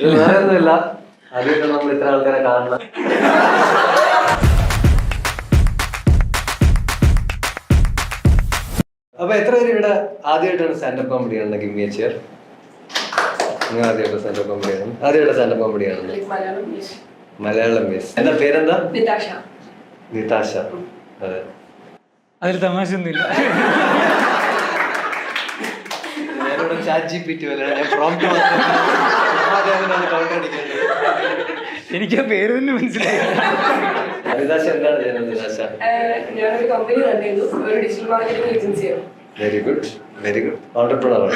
ഇത് വേറെ ഒന്നുമില്ല, ആദ്യമായിട്ട് നമ്മൾ ഇത്ര ആൾക്കാരെ കാണണം. അപ്പൊ എത്ര പേര് ഇവിടെ ആദ്യമായിട്ടാണ് സ്റ്റാൻഡപ്പ് കോമഡി കാണുന്നത്? Give me a chair. നിങ്ങൾ ആദ്യമായിട്ട് സ്റ്റാൻഡപ്പ് കോമഡി കാണുന്നു? ആദ്യമായിട്ട് സ്റ്റാൻഡപ്പ് കോമഡി കാണുന്നു? മലയാളം മിസ്. എന്താ പേരെന്താ? നിതാശ. അതെ, അതിൽ തമാശ ഒന്നുമില്ല. ഞാനിവിടെ ChatGPT പോലെ എനിക്ക് ആ പേര് തന്നെ മനസ്സിലായി. നിതാശ എന്താണ് ചെയ്യുന്നത്? നിതാശ ഞാനൊരു കമ്പനി തന്നെയായിരുന്നു, ഒരു ഡിജിറ്റൽ മാർക്കറ്റിംഗ് ഏജൻസിയാണ്. Very good, very good. Entrepreneur ആണ്.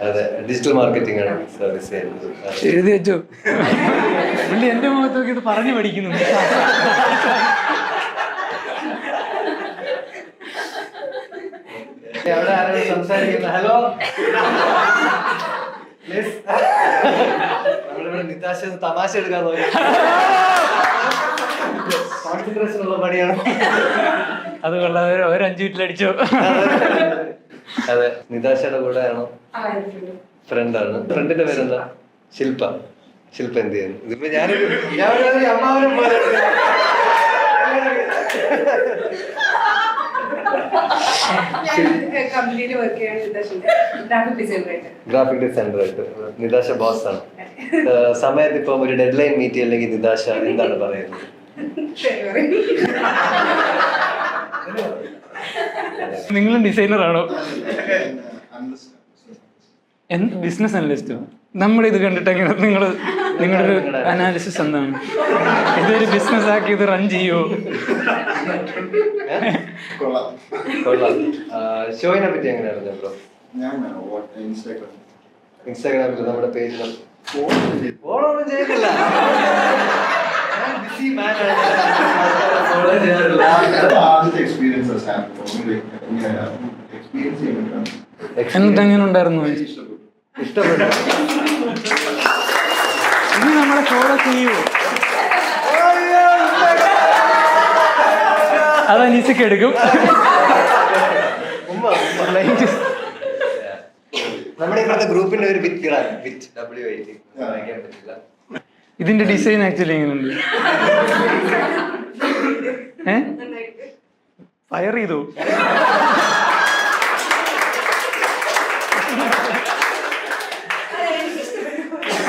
അതെ, ഡിജിറ്റൽ മാർക്കറ്റിംഗ് ആണ് സർവീസ് ചെയ്യുന്നത്. എഴുതി വെച്ചോ? പുള്ളി എന്റെ മുഖത്ത് നോക്കിയിട്ട് പറഞ്ഞു പഠിക്കുന്നു. അവിടെ ആരാണ് സംസാരിക്കുന്നത്? ഹലോ, നമ്മളിവിടെ നിതാശ തമാശ എടുക്കാൻ നോക്കി. കോൺസെൻട്രേഷൻ ഉള്ള പണിയാണ്. അത് കൊള്ളാതെ ഒരു 5 മിനിറ്റിലടിച്ചോ. അതെ, നിതാശയുടെ കൂടെ ആണോ? ഫ്രണ്ടാണ്. ഫ്രണ്ടിന്റെ പേരെന്താ? ശില്പ. ശില്പ എന്ത് ചെയ്യുന്നു? ഇതിപ്പോ ഞാനൊരു അമ്മാവനും പോലെ. ഗ്രാഫിക് ഡിസൈനർ ആയിട്ട്. നിതാശ ബോസ് ആണ്. സമയത്ത് ഇപ്പം ഒരു ഡെഡ് ലൈൻ മീറ്റ് ചെയ്യില്ലെങ്കിൽ നിതാശ എന്താണ് പറയുന്നത്? നിങ്ങളും ഡിസൈനർ ആണോ? എന്ത് ബിസിനസ് അനലിസ്റ്റോ? നമ്മുടെ ഇത് കണ്ടിട്ട് എങ്ങനെ നിങ്ങളുടെ ഒരു അനാലിസിസ് എന്താണ്? ഇതൊരു ബിസിനസ് ആക്കി ഇത് റൺ ചെയ്യുമോ? ഷോയിനെ പറ്റി എങ്ങനെയാണ് ബ്രോ? ഇൻസ്റ്റാഗ്രാമിൽ നമ്മുടെ പേജിൽ ഫോളോന്നും ചെയ്യുന്നില്ല. എന്നിട്ട് എങ്ങനെ ഉണ്ടായിരുന്നു? ഇഷ്ടപ്പെട്ടു. ഇനി നമ്മളെ ഫോളോ ചെയ്യൂ. അത് അനീസക്ക് എടുക്കും. നമ്മുടെ ഇപ്പോഴത്തെ ഗ്രൂപ്പിന്റെ ഒരു വിത്ത് WIT വായിക്കാൻ പറ്റില്ല. ഇതിന്റെ ഡിസൈൻ ആക്ച്വലി എങ്ങനെയുണ്ട്? ഫയർ ചെയ്തു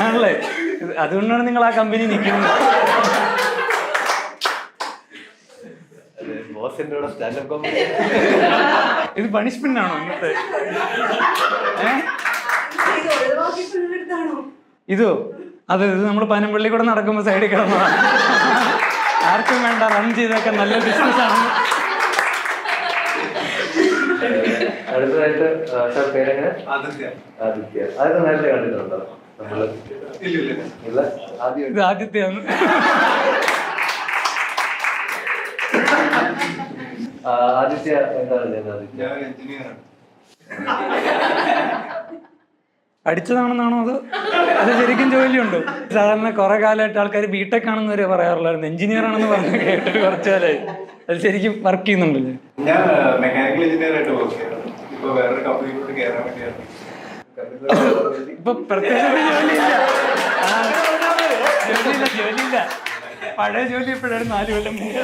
ആണല്ലേ? അതുകൊണ്ടാണ് നിങ്ങൾ ആ കമ്പനി നിൽക്കുന്നത്. ഇത് പണിഷ്മെന്റ് ആണോ ഇന്നത്തെ? ഇതോ? അതെ, ഇത് നമ്മൾ പനമ്പള്ളി കൂടെ നടക്കുമ്പോൾ സൈഡിൽ കിടന്നതാണ്. ആർക്കും വേണ്ട, റൺ ചെയ്തൊക്കെ നല്ല ബിസിനസ് ആണ്. അടുത്തതായിട്ട് പേരെങ്ങനെ? ആദിത്യ. അതൊക്കെ നേരത്തെ കണ്ടിട്ടുണ്ടോ നമ്മള്? ഇല്ല, ഇത് ആദ്യത്തെയാണ്. ആദിത്യ എന്താണ് ചെയ്യുന്നത്? പഠിച്ചതാണെന്നാണോ അത് ശരിക്കും ജോലിയുണ്ടോ? സാധാരണ കുറെ കാലമായിട്ട് ആൾക്കാർ ബിടെക് ആണെന്ന് വരെ പറയാറുള്ളായിരുന്നു. എഞ്ചിനീയർ ആണെന്ന് പറഞ്ഞ് കേട്ടിട്ട് കുറച്ചു കാലമായി. അത് ശരിക്കും വർക്ക് ചെയ്യുന്നുണ്ടല്ലേ? ഞാൻ മെക്കാനിക്കൽ എഞ്ചിനീയർ ആയിട്ട് വർക്ക് ചെയ്യുന്നു. ഇപ്പൊ വേറൊരു കമ്പനിയിലോട്ട് കയറാൻ വേണ്ടിയാണ്. ഇപ്പൊ പ്രത്യേകിച്ച് ജോലിയില്ല. പഴയ ജോലി എപ്പോഴാണ്? 4 കൊല്ലം മുന്നേ.